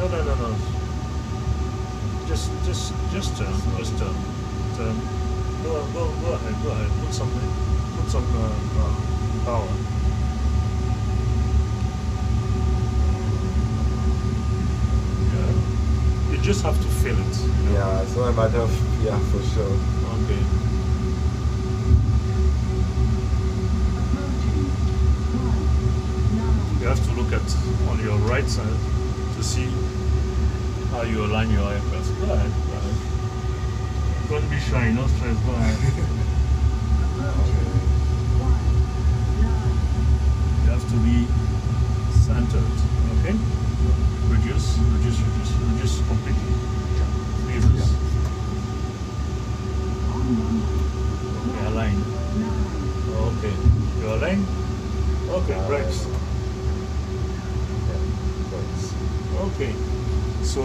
No. Just turn. Just turn. Turn. Go ahead. Put some power. Yeah. You just have to feel it. You know? Yeah, it's not a matter of, yeah, for sure. Okay. You have to look at on your right side to see how you align your aircraft. Go ahead. Don't be shy, no stress. Go ahead. You have to be centered. Okay? Reduce completely. Freezes. Okay, align. Okay. You align? Okay, brakes. Yeah, thanks. Okay. So